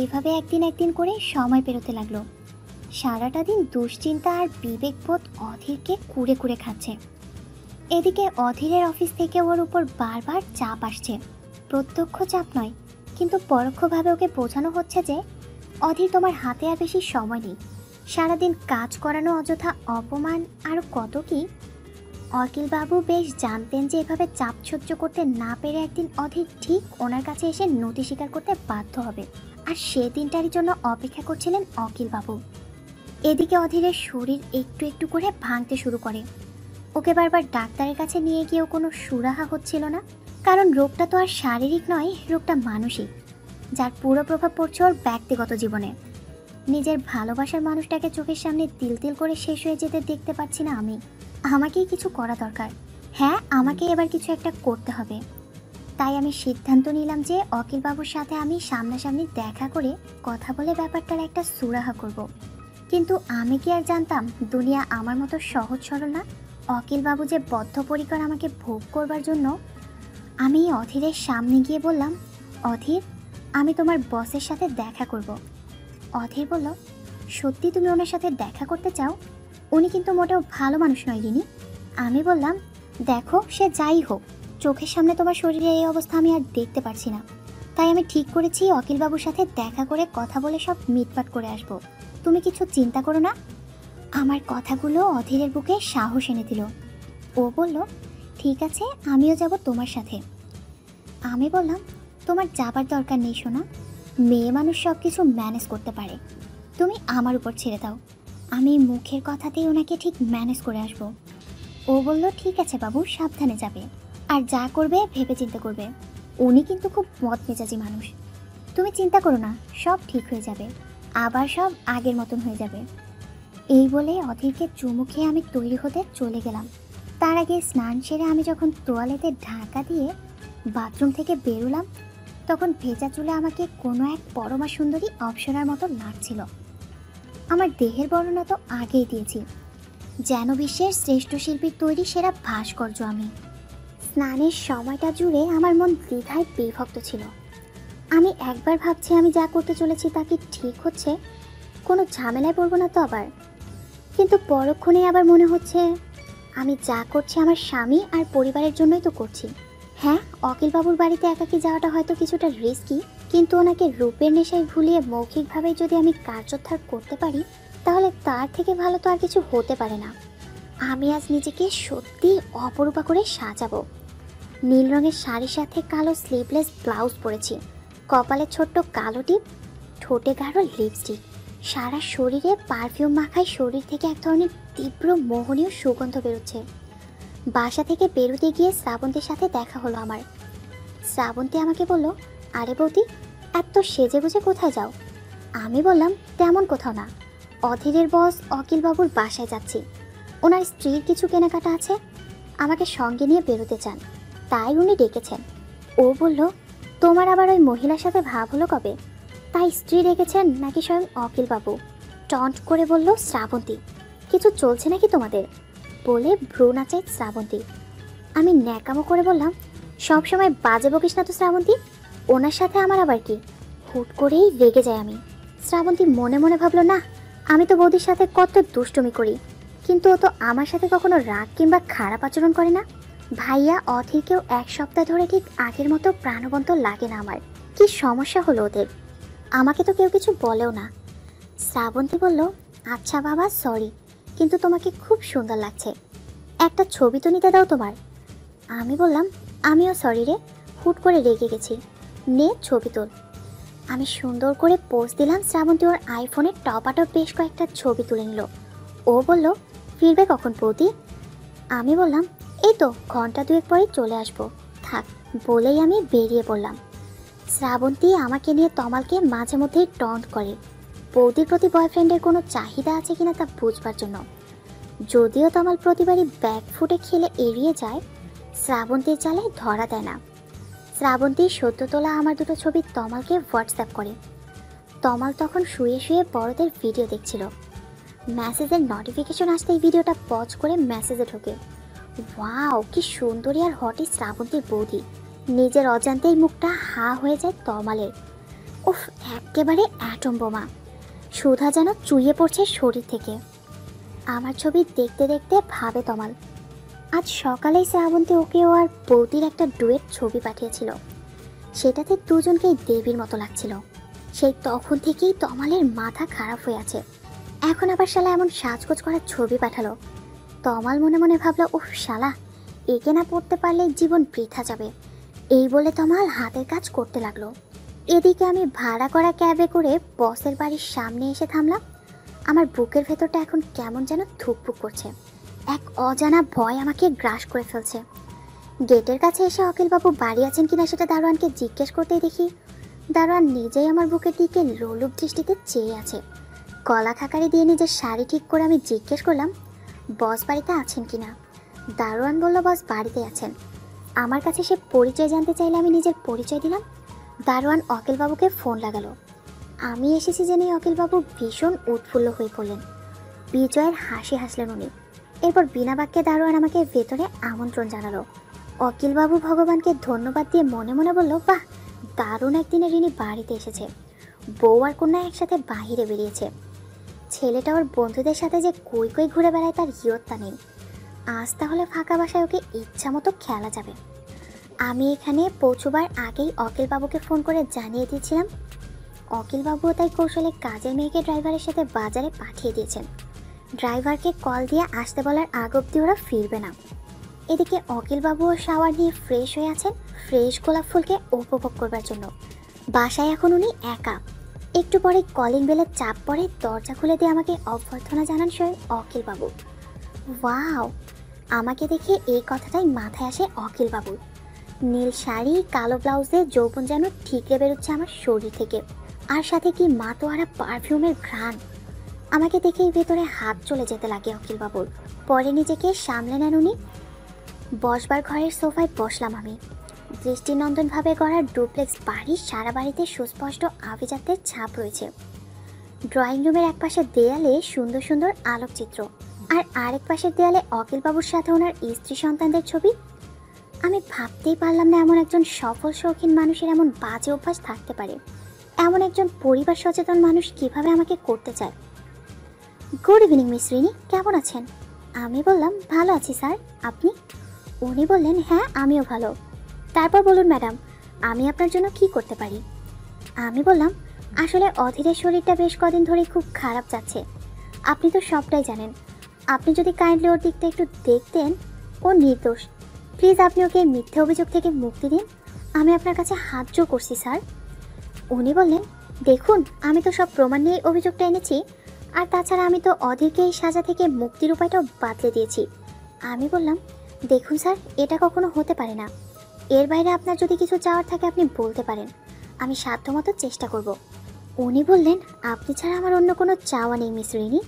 এভাবে একদিন একদিন করে সময় পেরোতে লাগলো। সারাটা দিন দুশ্চিন্তা আর বিবেকবোধ অধীরকে কুড়ে কুড়ে খাচ্ছে। এদিকে অধীরের অফিস থেকে ওর উপর বারবার চাপ আসছে। প্রত্যক্ষ চাপ নয়, কিন্তু পরোক্ষভাবে ওকে বোঝানো হচ্ছে যে অধীর, তোমার হাতে আর বেশি সময় নেই। সারাদিন কাজ করানো অযথা অপমান, আরও কত কি। অখিলবাবু বেশ জানতেন যে এভাবে চাপ সহ্য করতে না পেরে একদিন অধীর ঠিক ওনার কাছে এসে নতি স্বীকার করতে বাধ্য হবে, আর সে দিনটারই জন্য অপেক্ষা করছিলেন অখিলবাবু। এদিকে অধীরের শরীর একটু একটু করে ভাঙতে শুরু করে। ওকে বারবার ডাক্তারের কাছে নিয়ে গিয়েও কোনো সুরাহা হচ্ছিল না, কারণ রোগটা তো আর শারীরিক নয়, রোগটা মানসিক, যার পুরো প্রভাব পড়ছে ওর ব্যক্তিগত জীবনে। নিজের ভালোবাসার মানুষটাকে চোখের সামনে তিল তিল করে শেষ হয়ে যেতে দেখতে পাচ্ছি না আমি। আমাকেই কিছু করা দরকার। হ্যাঁ, আমাকে এবার কিছু একটা করতে হবে। তাই আমি সিদ্ধান্ত নিলাম যে অখিলবাবুর সাথে আমি সামনাসামনি দেখা করে কথা বলে ব্যাপারটার একটা সুরাহা করব। কিন্তু আমি কি আর জানতাম দুনিয়া আমার মতো সহজ সরল না। অখিলবাবু যে বদ্ধপরিকর আমাকে ভোগ করবার জন্য। আমি অধীরের সামনে গিয়ে বললাম, অধীর, আমি তোমার বসের সাথে দেখা করব। অধীর বলল, সত্যি তুমি ওনার সাথে দেখা করতে চাও? উনি কিন্তু মোটেও ভালো মানুষ নয় গিনি। আমি বললাম, দেখো, সে যাই হোক, চোখের সামনে তোমার শরীরে এই অবস্থা আমি আর দেখতে পারছি না। তাই আমি ঠিক করেছি অখিলবাবুর সাথে দেখা করে কথা বলে সব মিটপাট করে আসবো। তুমি কিছু চিন্তা করো না। আমার কথাগুলো অধীরের বুকে সাহস এনে দিল। ও বলল, ঠিক আছে, আমিও যাব তোমার সাথে। আমি বললাম, তোমার যাবার দরকার নেই সোনা, মেয়ে মানুষ সব কিছু ম্যানেজ করতে পারে, তুমি আমার উপর ছেড়ে দাও। আমি মুখের কথাতেই ওনাকে ঠিক ম্যানেজ করে আসব। ও বলল, ঠিক আছে বাবু, সাবধানে যাবে, আর যা করবে ভেবে চিন্তে করবে। উনি কিন্তু খুব মত মেজাজি মানুষ। তুমি চিন্তা করো না, সব ঠিক হয়ে যাবে, আবার সব আগের মতন হয়ে যাবে। এই বলে অধীরকে চুমু খেয়ে আমি তৈরি হতে চলে গেলাম। তার আগে স্নান সেরে আমি যখন তোয়ালেতে ঢাকা দিয়ে বাথরুম থেকে বেরোলাম, তখন ভেজা চুলে আমাকে কোনো এক পরমা সুন্দরী অপ্সরার মতো লাগছিল। আমার দেহের বর্ণনা তো আগেই দিয়েছি, যেন বিশ্বের শ্রেষ্ঠ শিল্পীর তৈরি সেরা ভাস্কর্য আমি। স্নানের সময়টা জুড়ে আমার মন দ্বিধায় বিভক্ত ছিল। আমি একবার ভাবছি আমি যা করতে চলেছি তা কি ঠিক হচ্ছে, কোনো ঝামেলায় পড়বো না তো আবার। কিন্তু পরক্ষণে আবার মনে হচ্ছে আমি যা করছি আমার স্বামী আর পরিবারের জন্যই তো করছি। হ্যাঁ, অখিলবাবুর বাড়িতে একাকী যাওয়াটা হয়তো কিছুটা রিস্কি, কিন্তু ওনাকে রূপের নেশায় ভুলিয়ে মৌখিকভাবে যদি আমি কার্যোদ্ধার করতে পারি, তাহলে তার থেকে ভালো তো আর কিছু হতে পারে না। আমি আজ নিজেকে সত্যি অপরূপা করে সাজাবো। নীল রঙের শাড়ির সাথে কালো স্লিভলেস ব্লাউজ পরেছি, কপালে ছোট্ট কালো টিপ, ঠোঁটে গাঢ় লিপস্টিক, সারা শরীরে পারফিউম মাখায় শরীর থেকে এক ধরনের তীব্র মোহনীয় সুগন্ধ বেরোচ্ছে। বাসা থেকে বেরোতে গিয়ে শ্রাবন্তীর সাথে দেখা হলো আমার। শ্রাবন্তী আমাকে বলল, আরে বৌদি, এত সেজে গুজে কোথায় যাও? আমি বললাম, তেমন কোথাও না, অধীরের বস অখিলবাবুর বাসায় যাচ্ছি। ওনার স্ত্রীর কিছু কেনাকাটা আছে, আমাকে সঙ্গে নিয়ে বেরোতে চান, তাই উনি ডেকেছেন। ও বলল, তোমার আবার ওই মহিলার সাথে ভাব হলো কবে? তাই স্ত্রী রেখেছেন নাকি স্বয়ং অখিলবাবু? টন্ট করে বলল শ্রাবন্তী। কিছু চলছে নাকি তোমাদের? বলে ভ্রু নাচায় শ্রাবন্তী। আমি ন্যাকামো করে বললাম, সব সময় বাজে বকিস না তো শ্রাবন্তী, ওনার সাথে আমার আবার কি? হুট করেই রেগে যায় আমি। শ্রাবন্তী মনে মনে ভাবলো, না, আমি তো বৌদির সাথে কত দুষ্টুমি করি, কিন্তু ও তো আমার সাথে কখনো রাগ কিংবা খারাপ আচরণ করে না। ভাইয়া অধীরকেও এক সপ্তাহ ধরে ঠিক আগের মতো প্রাণবন্ত লাগে না আমার। কি সমস্যা হলো ওদের? আমাকে তো কেউ কিছু বলেও না। শ্রাবন্তী বলল, আচ্ছা বাবা, সরি, কিন্তু তোমাকে খুব সুন্দর লাগছে, একটা ছবি তো নিতে দাও তোমার। আমি বললাম, আমিও সরি রে, হুট করে রেগে গেছি, নে ছবি তোল। আমি সুন্দর করে পোজ দিলাম। শ্রাবন্তী ওর আইফোনের টপাটপ বেশ কয়েকটা ছবি তুলে নিল। ও বলল, ফিরবে কখন বৌদি? আমি বললাম, এই তো ঘন্টা দুয়েক পরেই চলে আসবো, থাক, বলেই আমি বেরিয়ে পড়লাম। শ্রাবন্তী আমাকে নিয়ে তমালকে মাঝে মধ্যেই টন্ট করে, বৌদির প্রতি বয়ফ্রেন্ডের কোনো চাহিদা আছে কিনা তা বুঝবার জন্য। যদিও তমাল প্রতিবারই ব্যাকফুটে খেলে এড়িয়ে যায়, শ্রাবন্তীর চালে ধরা দেয় না। শ্রাবন্তীর সদ্য তোলা আমার দুটো ছবি তমালকে হোয়াটসঅ্যাপ করে। তমাল তখন শুয়ে শুয়ে বড়দের ভিডিও দেখছিল। মেসেজের নোটিফিকেশন আসতেই ভিডিওটা পজ করে মেসেজে ঢোকে, ওয়াও, কি সুন্দরী আর হটই শ্রাবন্তীর বৌদি। নিজের অজান্তেই মুখটা হা হয়ে যায় তমালের। ও উফ, একেবারে অ্যাটম বোমা। সুধা যেন চুইয়ে পড়ছে শরীর থেকে। আমার ছবি দেখতে দেখতে ভাবে তমাল, আজ সকালেই শ্রাবন্তী ওকে ও আর বৌদির একটা ডুয়েট ছবি পাঠিয়েছিল। সেটাতে দুজনকেই দেবীর মতো লাগছিল। সেই তখন থেকেই তমালের মাথা খারাপ হয়ে আছে। এখন আবার শালা এমন সাজগোজ করার ছবি পাঠালো। তমাল মনে মনে ভাবলো, উফ শালা, একে না পড়তে পারলে জীবন বৃথা যাবে। এই বলে তমাল হাতের কাজ করতে লাগলো। এদিকে আমি ভাড়া করা ক্যাবে করে বসের বাড়ির সামনে এসে থামলাম। আমার বুকের ভেতরটা এখন কেমন যেন ধুকপুক করছে। এক অজানা ভয় আমাকে গ্রাস করে ফেলছে। গেটের কাছে এসে অখিলবাবু বাড়ি আছেন কিনা সেটা দারোয়ানকে জিজ্ঞেস করতেই দেখি দারোয়ান নিজেই আমার বুকের দিকে লোলুপ দৃষ্টিতে চেয়ে আছে। গলা খাকারি দিয়ে নিজের শাড়ি ঠিক করে আমি জিজ্ঞেস করলাম, বস বাড়িতে আছেন কিনা? দারোয়ান বলল, বস বাড়িতে আছেন। আমার কাছে সে পরিচয় জানতে চাইলে আমি নিজের পরিচয় দিলাম। দারোয়ান অখিলবাবুকে ফোন লাগালো। আমি এসেছি জেনে অখিলবাবু ভীষণ উৎফুল্ল হয়ে পড়লেন। বিজয়ের হাসি হাসলেন উনি। এরপর বিনা বাক্যে দারোয়ান আমাকে ভেতরে আমন্ত্রণ জানালো। অখিলবাবু ভগবানকে ধন্যবাদ দিয়ে মনে মনে বলল, বাহ, দারুণ একদিনে রিনি বাড়িতে এসেছে। বউ আর কন্যা একসাথে বাহিরে বেরিয়েছে। ছেলেটা ওর বন্ধুদের সাথে যে কই কই ঘুরে বেড়ায় তার ইয়ত্তা নেই। আজ তাহলে ফাঁকা বাসায় ওকে ইচ্ছা মতো খেলা যাবে। আমি এখানে পৌঁছবার আগেই অখিলবাবুকে ফোন করে জানিয়ে দিয়েছিলাম। অখিলবাবুও তাই কৌশলে কাজের মেয়েকে ড্রাইভারের সাথে বাজারে পাঠিয়ে দিয়েছেন। ড্রাইভারকে কল দিয়ে আসতে বলার আগ অবধি ওরা ফিরবে না। এদিকে অখিলবাবুও শাওয়ার নিয়ে ফ্রেশ হয়ে আছেন ফ্রেশ গোলাপ ফুলকে উপভোগ করবার জন্য। বাসায় এখন উনি একা। একটু পরে কলিং বেলের চাপ পড়ে দরজা খুলে দিয়ে আমাকে অভ্যর্থনা জানান স্বয়ং অখিলবাবু। ওয়াও! আমাকে দেখে এই কথাটাই মাথায় আসে অখিলবাবুর। নীল শাড়ি, কালো ব্লাউজে যৌবন যেন ঠিকরে বেরোচ্ছে আমার শরীর থেকে। আর সাথে কি মাতোয়ারা পারফিউমের ঘ্রাণ। আমাকে দেখেই ভেতরে হাত চলে যেতে লাগে অখিলবাবুর। পরে নিজেকে সামলে নেন উনি। বসবার ঘরের সোফায় বসলাম আমি। দৃষ্টিনন্দনভাবে গড়া ডুপ্লেক্স বাড়ি, সারা বাড়িতে সুস্পষ্ট আভিজাত্যের ছাপ রয়েছে। ড্রয়িং রুমের এক পাশের দেয়ালে সুন্দর সুন্দর আলোকচিত্র, আর আরেক পাশের দেয়ালে অখিলবাবুর সাথে ওনার স্ত্রী সন্তানদের ছবি। আমি ভাবতেই পারলাম না এমন একজন সফল শৌখিন মানুষের এমন বাজে অভ্যাস থাকতে পারে। এমন একজন পরিবার সচেতন মানুষ কিভাবে আমাকে করতে চায়। গুড ইভিনিং মিস রিনি, কেমন আছেন? আমি বললাম, ভালো আছি স্যার, আপনি? উনি বললেন, হ্যাঁ আমিও ভালো। তারপর বলুন ম্যাডাম, আমি আপনার জন্য কি করতে পারি? আমি বললাম, আসলে অধীরের শরীরটা বেশ কদিন ধরেই খুব খারাপ যাচ্ছে। আপনি তো সবটাই জানেন। আপনি যদি কাইন্ডলি ওর দিকটা একটু দেখতেন। ও নির্দোষ। প্লিজ আপনি ওকে মিথ্যে অভিযোগ থেকে মুক্তি দিন। আমি আপনার কাছে হাত জোর করছি স্যার। উনি বললেন, দেখুন, আমি তো সব প্রমাণ নিয়ে অভিযোগটা এনেছি। আর তাছাড়া আমি তো অধীরকে এই সাজা থেকে মুক্তির উপায়টাও বাতলে দিয়েছি। আমি বললাম, দেখুন স্যার, এটা কখনো হতে পারে না। এর বাইরে আপনার যদি কিছু চাওয়ার থাকে আপনি বলতে পারেন, আমি সাধ্যমতো চেষ্টা করব। উনি বললেন, আপনি ছাড়া আমার অন্য কোনো চাওয়া নেই মিস রিনি।